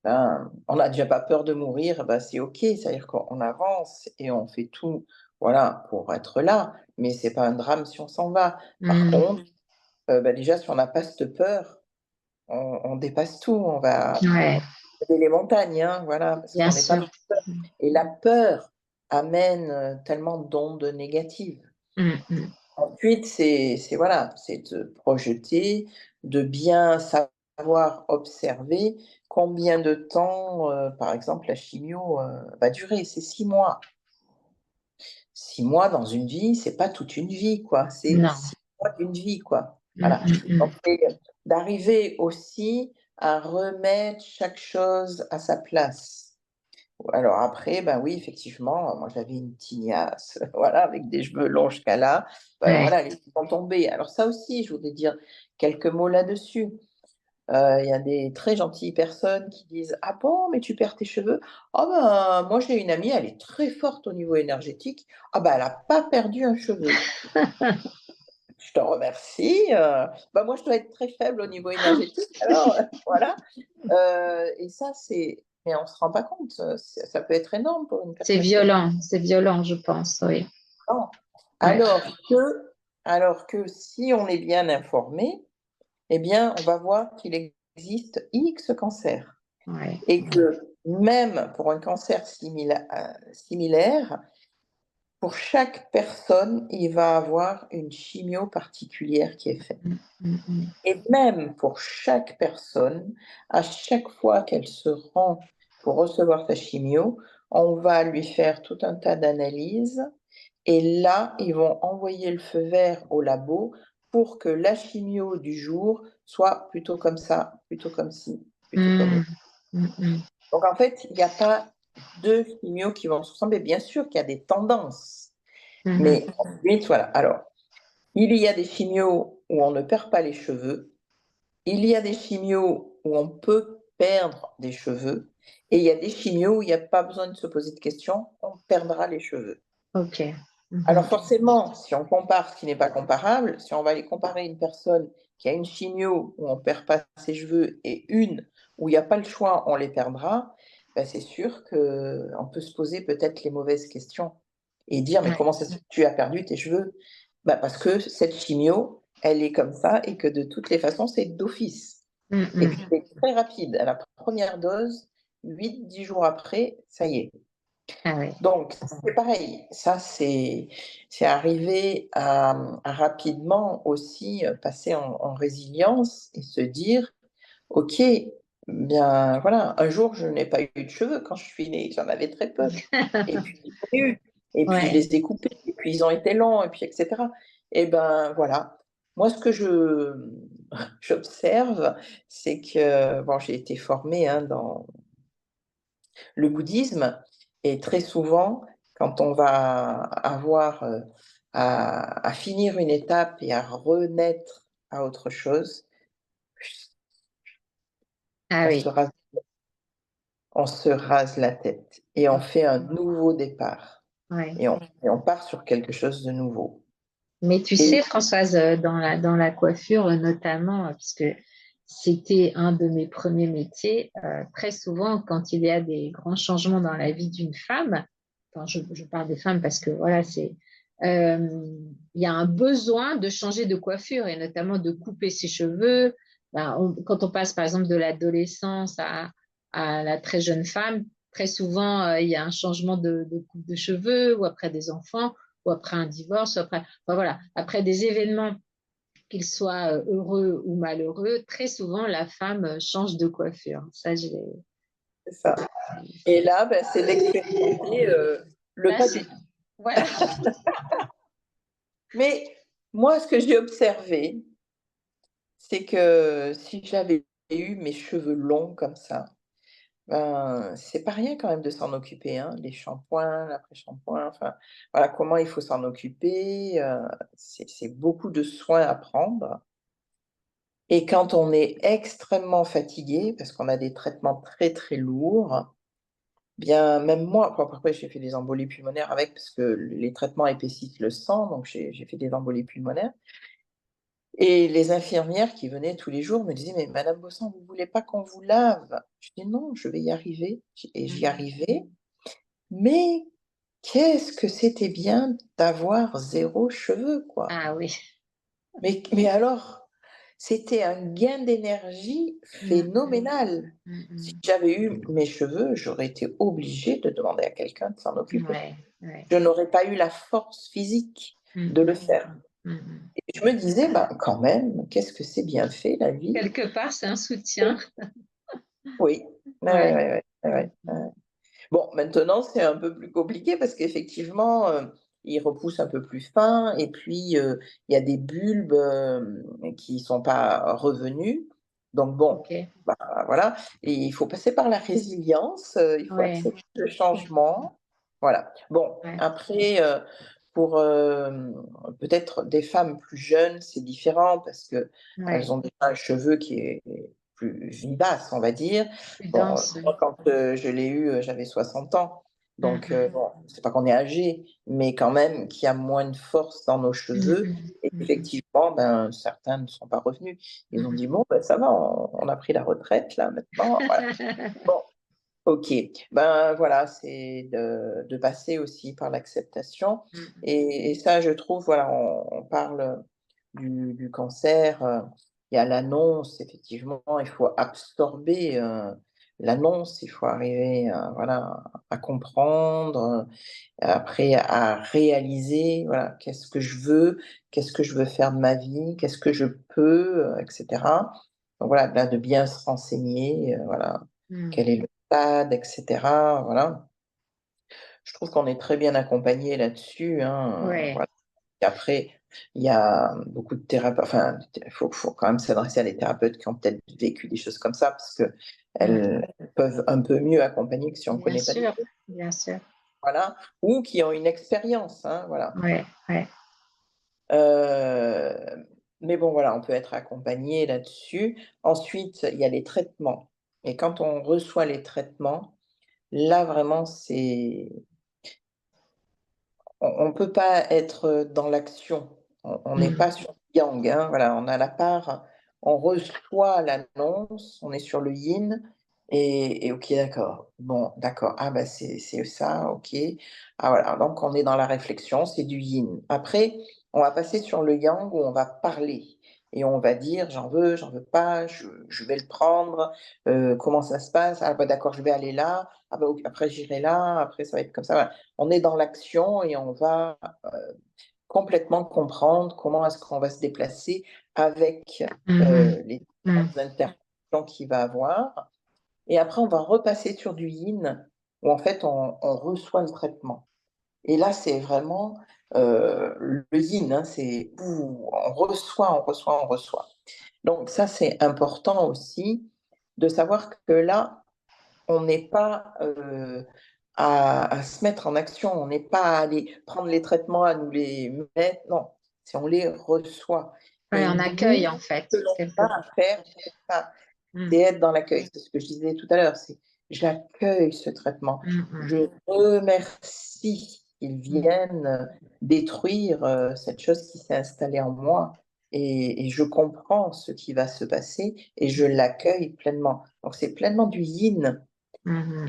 ben, on n'a déjà pas peur de mourir, ben, c'est OK, c'est-à-dire qu'on avance et on fait tout, voilà, pour être là, mais c'est pas un drame si on s'en va. Par Mhm. contre, ben, déjà, si on n'a pas cette peur, on dépasse tout, on va Ouais, gravir les montagnes, hein, voilà, parce bien qu'on n'est pas sûr. dans la peur. Et la peur amène tellement d'ondes négatives. Mhm. Ensuite, c'est voilà, c'est de projeter, de bien savoir observer combien de temps, par exemple, la chimio, va durer. C'est 6 mois. 6 mois dans une vie, c'est pas toute une vie, quoi. C'est Non. 6 mois d'une vie, quoi. Voilà. Donc Mhm. c'est d'arriver aussi à remettre chaque chose à sa place. Alors après, ben oui, effectivement, moi j'avais une tignasse, voilà, avec des cheveux longs jusqu'à là. Ben Ouais. voilà, les cheveux sont tombés. Alors ça aussi, je voudrais dire quelques mots là-dessus. Il y a des très gentilles personnes qui disent: «Ah bon, mais tu perds tes cheveux?» «Ah ben, moi j'ai une amie, elle est très forte au niveau énergétique. Ah ben, elle a pas perdu un cheveu». Je te remercie, bah, moi je dois être très faible au niveau énergétique alors, voilà. Et ça, c'est mais on se rend pas compte, ça peut être énorme pour une personne qui a C'est violent, je pense, oui. non. Ouais. Alors que alors que si on est bien informé, eh bien, on va voir qu'il existe X cancers Ouais. et que même pour un cancer similaire, pour chaque personne, il va avoir une chimio particulière qui est faite. Mhm. Mhm. Et même pour chaque personne, à chaque fois qu'elle se rend pour recevoir sa chimio, on va lui faire tout un tas d'analyses et là, ils vont envoyer le feu vert au labo pour que la chimio du jour soit plutôt comme ça, plutôt comme ci, plutôt comme Mhm. Mhm. donc en fait, il n'y a pas 2 chimios qui vont se ressembler. Bien sûr qu'il y a des tendances, Mhm. mais ensuite, voilà. Alors, il y a des chimios où on ne perd pas les cheveux. Il y a des chimios où on peut perdre des cheveux et il y a des chimios où il n'y a pas besoin de se poser de questions, on perdra les cheveux. Ok. Alors Mhm. forcément, si on compare ce qui n'est pas comparable, si on va aller comparer une personne qui a une chimio où on ne perd pas ses cheveux et une où il n'y a pas le choix, on les perdra, ben c'est sûr qu'on peut se poser peut-être les mauvaises questions et dire: «Mais Ouais. comment ça se fait que tu as perdu tes cheveux?» Bah, parce que cette chimio, elle est comme ça et que de toutes les façons, c'est d'office. Et puis Mhm. c'est très rapide. À la première dose, 8-10 jours après, ça y est. Ah ouais. Donc c'est pareil, ça c'est arriver à rapidement aussi, passer en résilience et se dire: «OK, bien voilà, un jour je n'ai pas eu de cheveux quand je suis née, j'en avais très peu et puis j'en ai eu et puis je Ouais. les ai coupés et puis ils ont été longs et puis et cetera» et ben voilà. Moi ce que j'observe, c'est que bon j'ai été formée, hein, dans le bouddhisme et très souvent, quand on va avoir, à finir une étape et à renaître à autre chose, Ah on oui. se rase on se rase la tête et on fait un nouveau départ Ouais. et on part sur quelque chose de nouveau Mais tu et sais, Françoise, dans la coiffure notamment, puisque c'était un de mes premiers métiers, très souvent, quand il y a des grands changements dans la vie d'une femme, enfin, je parle des femmes parce que voilà, c'est il y a un besoin de changer de coiffure et notamment de couper ses cheveux. Ben, quand on passe par exemple de l'adolescence à la très jeune femme, très souvent il y a un changement de coupe de cheveux ou après des enfants ou après un divorce, ou après, enfin, voilà, après des événements qu'ils soient heureux ou malheureux, très souvent la femme change de coiffure. Ça, c'est ça. Et là, ben, c'est d'expérimenter le là, pas du c'est, tout. voilà. Mais moi, ce que j'ai observé, c'est que si j'avais eu mes cheveux longs comme ça, ben, c'est pas rien quand même de s'en occuper, hein, les shampoings, l'après-shampoing, enfin, voilà comment il faut s'en occuper, c'est beaucoup de soins à prendre et quand on est extrêmement fatigué, parce qu'on a des traitements très, très lourds, bien même moi, bon après j'ai fait des embolies pulmonaires avec parce que les traitements épaississent le sang, donc j'ai fait des embolies pulmonaires et les infirmières qui venaient tous les jours me disaient: «Mais madame Bossan, vous voulez pas qu'on vous lave?» Je dis: «Non, je vais y arriver» et j'y Mhm. arrivais. Mais qu'est-ce que c'était bien d'avoir zéro cheveux, quoi. Ah oui. Mais alors, c'était un gain d'énergie Mhm. phénoménal. Si Mhm. j'avais eu mes cheveux, j'aurais été obligée de demander à quelqu'un de s'en occuper. Ouais, ouais. Je n'aurais pas eu la force physique de le Mhm. faire. Mhm. Et je me disais: «Ben, quand même, qu'est-ce que c'est bien fait la vie?» Quelque part, c'est un soutien. Oui. Ouais, ouais, Ouais. ouais, ouais, ouais, ouais. Bon, maintenant, c'est un peu plus compliqué parce qu'effectivement, ils repoussent un peu plus fin et puis, il y a des bulbes, qui sont pas revenus. Donc bon, Ok. bah, voilà et il faut passer par la résilience, il faut Ouais. accepter le changement. Voilà. Bon, Ouais. après, pour, peut-être des femmes plus jeunes, c'est différent parce Ouais. qu'elles ont déjà un cheveu qui est plus vivace, on va dire. Plus Bon, dense. moi quand, je l'ai eu, j'avais 60 ans, donc Mhm. bon, c'est pas qu'on est âgé, mais quand même qu'il y a moins de force dans nos cheveux Mhm. et Mhm. effectivement, ben, certains ne sont pas revenus. Ils ont dit: Mhm. «Bon, ben, ça va, on a pris la retraite là maintenant, voilà». Bon, OK, ben, voilà, c'est de passer aussi par l'acceptation Mhm. et ça, je trouve, voilà, on parle du cancer, il y a l'annonce, effectivement, il faut absorber, l'annonce, il faut arriver à voilà, à comprendre, après à réaliser, voilà, qu'est-ce que je veux faire de ma vie? Qu'est-ce que je peux, et cetera. Donc voilà, là, de bien se renseigner, voilà, quel Mhm. est le stade, et cetera, voilà. Je trouve qu'on est très bien accompagné là-dessus, hein, Ouais. voilà. Et après, il y a beaucoup de thérapeutes, enfin, faut quand même s'adresser à des thérapeutes qui ont peut-être vécu des choses comme ça, parce Ouais. qu'elles peuvent un peu mieux accompagner que si on ne Bien connaît pas du sûr. tout, Bien sûr. voilà, ou qui ont une expérience, hein, voilà. Ouais. Ouais. Mais bon, voilà, on peut être accompagné là-dessus. Ensuite, il y a les traitements et quand on reçoit les traitements, là, vraiment, c'est on peut pas être dans l'action. On n'est Mhm. pas sur le yang, hein, voilà, on a la part on reçoit l'annonce, on est sur le yin et OK, d'accord. Bon, d'accord. Ah bah, c'est ça, OK. Ah voilà, donc on est dans la réflexion, c'est du yin. Après, on va passer sur le yang où on va parler et on va dire: j'en veux pas, je vais le prendre, comment ça se passe? Ah bah, d'accord, je vais aller là. Ah bah, OK, après j'irai là, après ça va être comme ça, voilà. On est dans l'action et on va, complètement comprendre comment est-ce qu'on va se déplacer avec, Mhm. les Mhm. différentes interactions qu'il va avoir et après on va repasser sur du yin où en fait on reçoit le traitement et là c'est vraiment, le yin, hein, c'est ouh, on reçoit, on reçoit, on reçoit. Donc ça c'est important aussi de savoir que là, on n'est pas, à se mettre en action, on n'est pas à aller prendre les traitements, à nous les mettre, non, c'est on les reçoit Ouais, et on nous, accueille en ce fait, que l'on quelque a part. à faire, c'est ça, c'est Mhm. être dans l'accueil. C'est ce que je disais tout à l'heure, c'est j'accueille ce traitement. Mhm. Je remercie qu'il Mhm. vienne, détruire, cette chose qui s'est installée en moi et je comprends ce qui va se passer et je l'accueille pleinement. Donc c'est pleinement du yin. Mhm.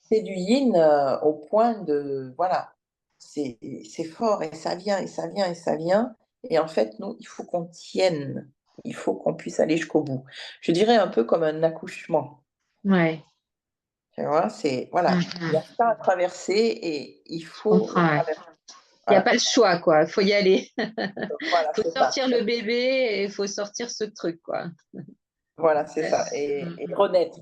C'est du yin, au point de voilà. c'est fort et ça vient et ça vient et ça vient. Et en fait, nous, il faut qu'on tienne. Il faut qu'on puisse aller jusqu'au bout. Je dirais un peu comme un accouchement. Ouais. Tu vois, voilà, il y a ça à traverser et il Je faut le comprends, ouais. traverser. Il n'y a Voilà, pas le choix, quoi. Il faut y aller. voilà, Il faut c'est ça. sortir le bébé et il faut sortir ce truc, quoi. Voilà, c'est ça. Et renaître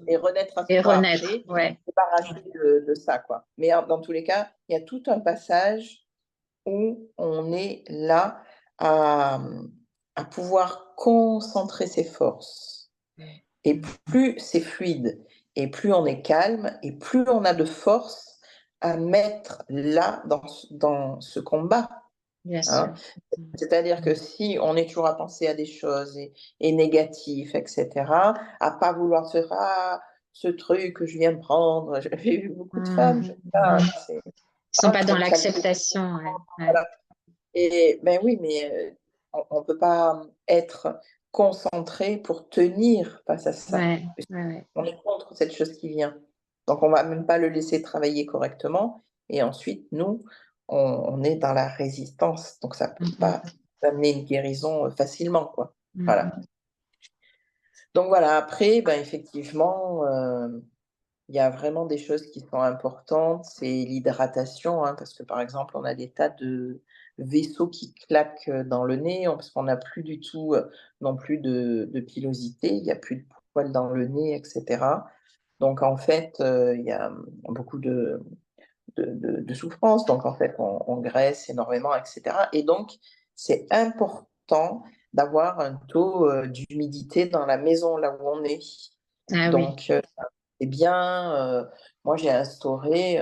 à Et soi renaître, après, ouais. se débarrasser de ça, quoi. Mais dans tous les cas, il y a tout un passage où on est là à, à pouvoir concentrer ses forces. Et plus c'est fluide, et plus on est calme, et plus on a de force à mettre là dans ce combat. Bien Hein. sûr. C'est-à-dire que si on est toujours à penser à des choses et négatifs, etc., à pas vouloir se dire ah, ce truc que je viens de prendre, j'ai vu beaucoup de femmes, c'est Ils sont ah, pas tu vas dans te calmer. l'acceptation, ouais. Ouais. Voilà. Et ben oui, mais on ne peut pas être concentré pour tenir face à ça. Ouais, ouais, ouais. On est contre cette chose qui vient. Donc on va même pas le laisser travailler correctement. Et ensuite, nous, on est dans la résistance. Donc ça peut Mhm. pas amener une guérison facilement, quoi. Voilà. Mhm. Donc voilà, après, ben effectivement, il y a vraiment des choses qui sont importantes, c'est l'hydratation, hein, parce que par exemple, on a des tas de vaisseaux qui claquent dans le nez, parce qu'on n'a plus du tout non plus de pilosité, il n'y a plus de poils dans le nez, etc. Donc en fait, il y a beaucoup de souffrance, donc en fait, on graisse énormément, etc. Et donc, c'est important d'avoir un taux d'humidité dans la maison là où on est. Ah oui. Donc, eh bien, moi, j'ai instauré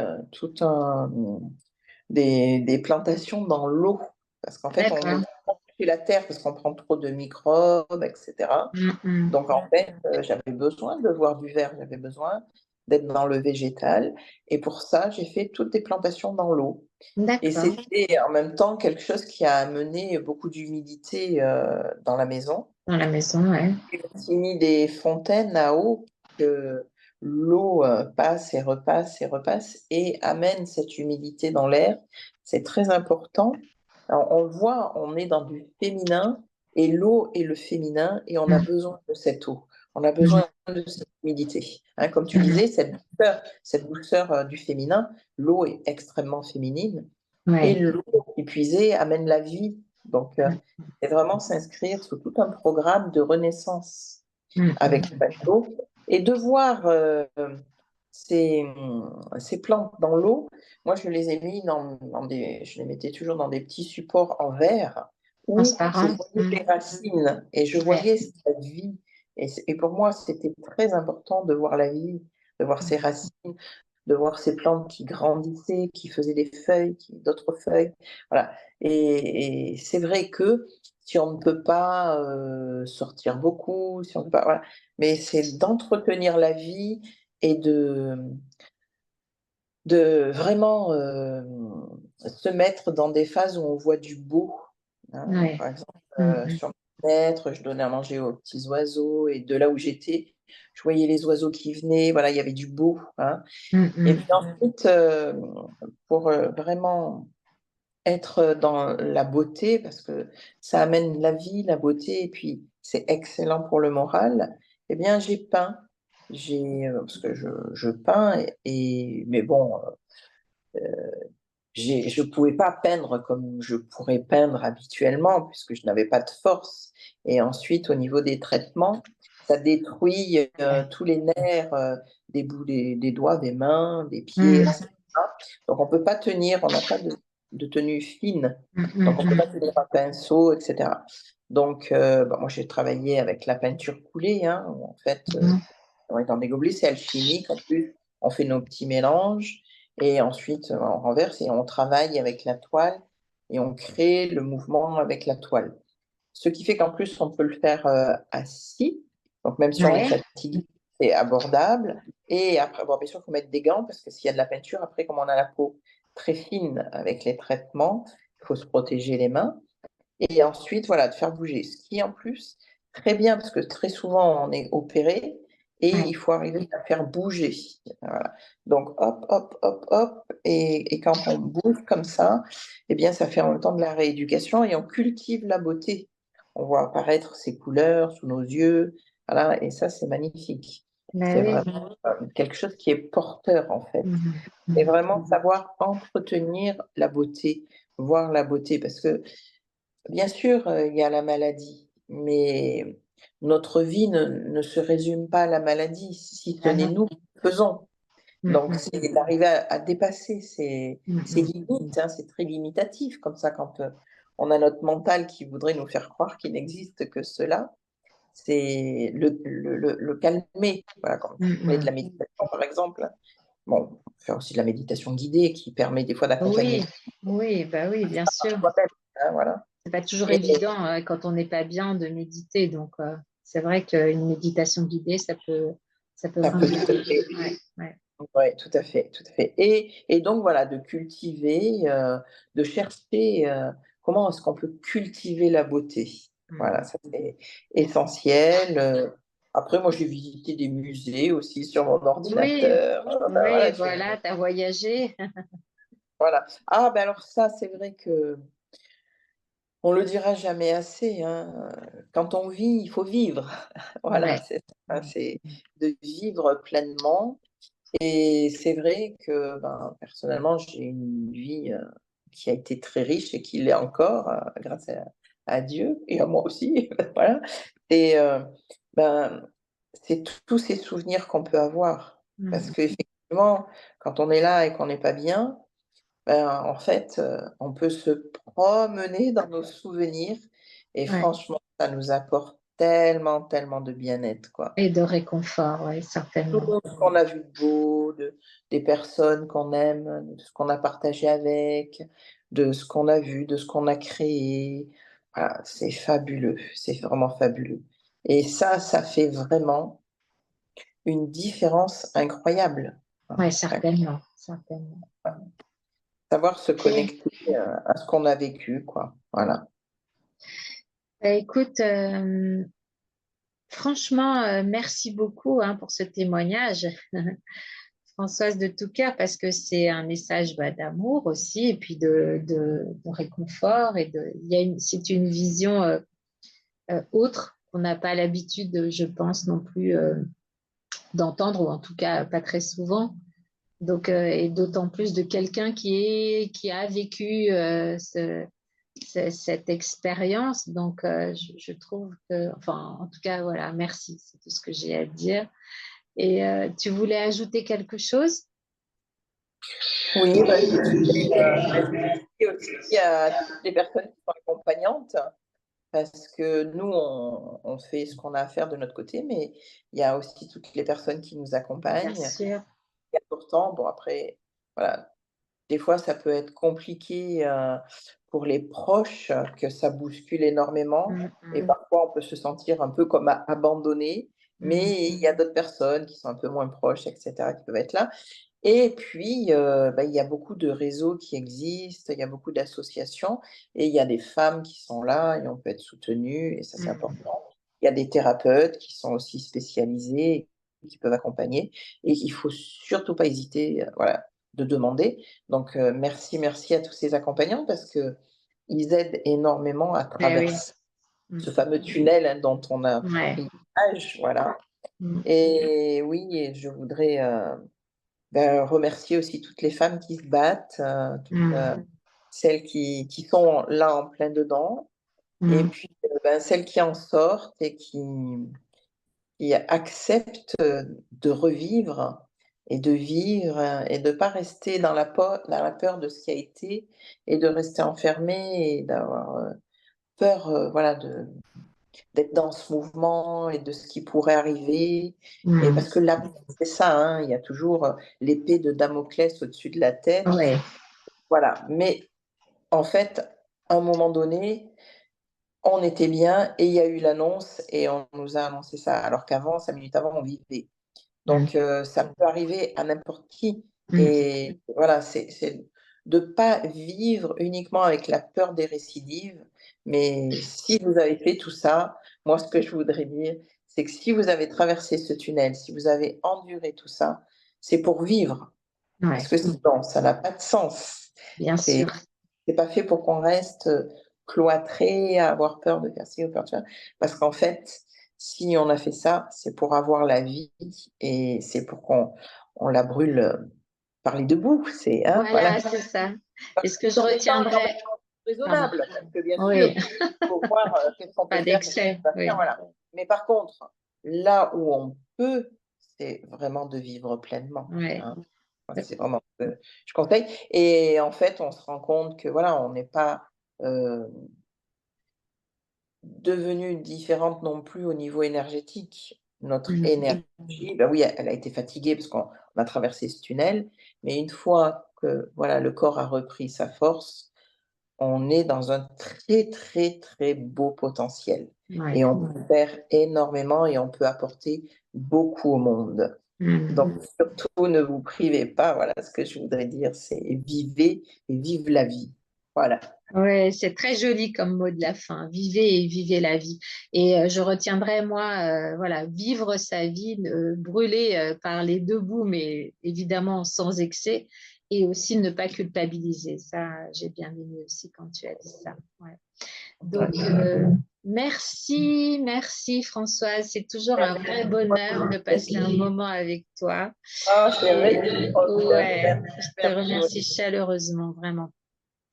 des plantations dans l'eau. Parce qu'en fait, on ne D'accord. peut pas toucher la terre parce qu'on prend trop de microbes, etc. Mhm. Donc, en fait, j'avais besoin de voir du vert, j'avais besoin d'être dans le végétal. Et pour ça, j'ai fait toutes des plantations dans l'eau. Et D'accord. c'était en même temps quelque chose qui a amené beaucoup d'humidité dans la maison. Dans la maison, ouais. J'ai aussi mis des fontaines à eau que l'eau passe et repasse et repasse et amène cette humidité dans l'air. C'est très important. Alors, on le voit, on est dans du féminin et l'eau est le féminin et on a Mhm. besoin de cette eau. On a Mhm. besoin de cette humidité. Hein, comme tu Mhm. disais, cette douceur du féminin, l'eau est extrêmement féminine et Ouais. l'eau épuisée amène la vie. Donc, c'est vraiment s'inscrire sous tout un programme de renaissance avec le Mhm. bateau et de voir ces, ces plantes dans l'eau. Moi, je les ai mis je les mettais toujours dans des petits supports en verre où je Transparent. voyais Mhm. les racines et je Ouais. voyais cette vie. Et pour moi, c'était très important de voir la vie, de voir ces racines, de voir ces plantes qui grandissaient, qui faisaient des feuilles, d'autres feuilles. Voilà. Et c'est vrai que si on ne peut pas sortir beaucoup, si on peut pas, voilà. Mais c'est d'entretenir la vie et de vraiment se mettre dans des phases où on voit du beau. Hein. Ouais. Par exemple, Mhm. sur ma fenêtre, je donnais à manger aux petits oiseaux et de là où j'étais, je voyais les oiseaux qui venaient, voilà, il y avait du beau. Hein. Et puis Mhm. ensuite, pour vraiment être dans la beauté, parce que ça amène la vie, la beauté, et puis c'est excellent pour le moral, eh bien, j'ai peint. Parce que je peins, mais bon, je ne pouvais pas peindre comme je pourrais peindre habituellement, puisque je n'avais pas de force. Et ensuite, au niveau des traitements, ça détruit tous les nerfs des bouts des doigts, des mains, des pieds, Mhm. etc. Donc, on ne peut pas tenir, on n'a pas de tenue fine. Donc, on ne peut pas Mhm. tenir un pinceau, etc. Donc, bah, moi, j'ai travaillé avec la peinture coulée, hein, où en fait, Mhm. on est dans des gobelets, c'est alchimique. En plus, on fait nos petits mélanges. Et ensuite, on renverse et on travaille avec la toile et on crée le mouvement avec la toile. Ce qui fait qu'en plus, on peut le faire assis. Donc, même si on est Ouais. fatigué, c'est abordable. Et après, bon, bien sûr, il faut mettre des gants parce que s'il y a de la peinture, après, comme on a la peau très fine avec les traitements, il faut se protéger les mains. Et ensuite, voilà, de faire bouger. Ce qui, en plus, très bien, parce que très souvent, on est opéré. et Ouais. il faut arriver à faire bouger. Voilà. Donc, hop, hop, hop, hop. Et quand on bouge comme ça, eh bien, ça fait en même temps de la rééducation et on cultive la beauté. On voit apparaître ces couleurs sous nos yeux. Voilà, et ça, c'est magnifique. Bah C'est oui. vraiment quelque chose qui est porteur, en fait. Mhm. Et Mhm. vraiment savoir entretenir la beauté, voir la beauté. Parce que, bien sûr, il y a la maladie, mais notre vie ne se résume pas à la maladie, si ce Ah n'est non. nous qui le faisons. Donc, Mhm. c'est d'arriver à dépasser ces Mhm. limites, hein, c'est très limitatif, comme ça, quand on a notre mental qui voudrait nous faire croire qu'il n'existe que cela, c'est le calmer. Voilà, quand on parlait de la Mhm. méditation, par exemple. Bon, on peut faire aussi de la méditation guidée qui permet des fois d'accompagner Oui, oui, bah oui, bien sûr. soi-même, hein, voilà. C'est pas toujours Et évident quand on n'est pas bien de méditer. Donc, c'est vrai qu'une méditation guidée, ça peut ça peut vraiment tout à aider. fait, Ouais, ouais. ouais, tout à fait, tout à fait. Et donc voilà, de cultiver, de chercher comment est-ce qu'on peut cultiver la beauté. Voilà, Mhm. ça c'est essentiel. Après, moi, j'ai visité des musées aussi sur mon Oui, ordinateur. oui, Voilà, voilà, tu as voyagé. voilà. Ah, ben alors ça, c'est vrai que on le dira jamais assez, hein, quand on vit, il faut vivre. Voilà, Ouais. c'est ça, c'est de vivre pleinement. Et c'est vrai que, ben, personnellement, j'ai une vie, qui a été très riche et qui l'est encore, grâce à Dieu et à moi aussi, voilà. Et ben, c'est tous ces souvenirs qu'on peut avoir. Parce Mhm. qu'effectivement, quand on est là et qu'on n'est pas bien, ben, en fait, on peut se promener dans nos souvenirs et Ouais. franchement, ça nous apporte tellement, tellement de bien-être, quoi. Et de réconfort, oui, Tout certainement. ce qu'on a vu de beau, des personnes qu'on aime, de ce qu'on a partagé avec, de ce qu'on a vu, de ce qu'on a créé. Voilà, c'est fabuleux, c'est vraiment fabuleux. Et ça fait vraiment une différence incroyable. Oui, Hein. certainement, certainement. Savoir se Et, connecter, à ce qu'on a vécu, quoi. Voilà. bah, écoute, franchement, merci beaucoup hein, pour ce témoignage, Françoise, de tout cœur, parce que c'est un message bah, d'amour aussi, et puis de réconfort, c'est une vision autre qu'on n'a pas l'habitude, je pense, non plus d'entendre, ou en tout cas pas très souvent. Donc, et d'autant plus de quelqu'un qui a vécu cette expérience. Donc, je trouve que, enfin, en tout cas, voilà, merci, c'est tout ce que j'ai à dire. Et tu voulais ajouter quelque chose? Oui, bah, écoute, je voulais, ajouter aussi à toutes les personnes qui sont accompagnantes, parce que nous, on fait ce qu'on a à faire de notre côté, mais il y a aussi toutes les personnes qui nous Bien accompagnent. sûr. C'est important. Bon, après, voilà, des fois, ça peut être compliqué, pour les proches, que ça bouscule énormément Mm, et mm, parfois on peut se sentir un peu comme a abandonné, mm. mais il y a d'autres personnes qui sont un peu moins proches et cetera, qui peuvent être là. Et puis, bah, il y a beaucoup de réseaux qui existent, il y a beaucoup d'associations et il y a des femmes qui sont là et on peut être soutenu et ça, c'est Mm. important. Il y a des thérapeutes qui sont aussi spécialisés, qui peuvent accompagner et il faut surtout pas hésiter, voilà, de demander. Donc, merci, merci à tous ces accompagnants parce qu'ils aident énormément à Eh oui. traverser Mm. ce fameux tunnel, hein, dont on a Ouais. pris l'image, voilà. Mm, Et oui, et je voudrais, remercier aussi toutes les femmes qui se battent, toutes, mm, celles qui sont là en plein dedans et mm. puis, ben, celles qui en sortent et qui acceptent, de revivre et de vivre, et de pas rester dans la peur de ce qui a été et de rester enfermé et d'avoir, peur, voilà, d'être dans ce mouvement et de ce qui pourrait arriver et Mm. parce que l'avenir, c'est ça, hein, il y a toujours, l'épée de Damoclès au-dessus de la tête, Ouais. voilà. Mais en fait, à un moment donné, on était bien et il y a eu l'annonce et on nous a annoncé ça, alors qu'avant, 5 minutes avant, on vivait. Mm, Donc ça peut arriver à n'importe qui mm. et voilà, c'est de pas vivre uniquement avec la peur des récidives, mais si vous avez fait tout ça, moi, ce que je voudrais dire, c'est que si vous avez traversé ce tunnel, si vous avez enduré tout ça, c'est pour vivre. Parce Ouais, que sinon, ça n'a pas de sens. bien C'est sûr. c'est pas fait pour qu'on reste cloîtré, à avoir peur de faire ci ou peur de faire. Parce qu'en fait, si on a fait ça, c'est pour avoir la vie et c'est pour qu'on la brûle par les deux bouts. C'est, hein, voilà. Voilà, c'est ça. Et ce que je Tout en étant retiendrai, pardon, raisonnable, parce que bien sûr, oui, il faut voir qu'est-ce qu'on peut pas faire, qu'est-ce qu'on d'excès, peut pas faire, oui. voilà. Mais par contre, là où on peut, c'est vraiment de vivre pleinement, Ouais. hein. Moi, c'est vraiment ce que je conseille et en fait, on se rend compte que voilà, on n'est pas, heu, devenues différentes non plus au niveau énergétique. Notre Mhm. énergie, bah oui, elle a été fatiguée parce qu'on a traversé ce tunnel, mais une fois que voilà, le corps a repris sa force, on est dans un très, très, très beau potentiel Ouais. et on peut faire énormément et on peut apporter beaucoup au monde. Donc Mhm. surtout ne vous privez pas, voilà ce que je voudrais dire, c'est vivez et vive la vie. Voilà. Ouais, c'est très joli comme mot de la fin. Vivez et vivez la vie. Et je retiendrai, moi, voilà, vivre sa vie, brûler par les deux bouts, mais évidemment sans excès, et aussi ne pas culpabiliser. Ça, j'ai bien aimé aussi quand tu as dit ça. Ouais. Donc, merci, merci Françoise. C'est toujours un vrai bonheur de passer un moment avec toi. Ah, c'est Et réciproque. ouais, je te Merci, remercie Aude. chaleureusement, vraiment.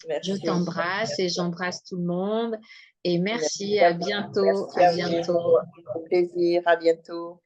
Je Merci aussi. t'embrasse et j'embrasse tout le monde. Et Merci merci, à à vous. bientôt, Merci à à vous. bientôt. Au plaisir. À bientôt.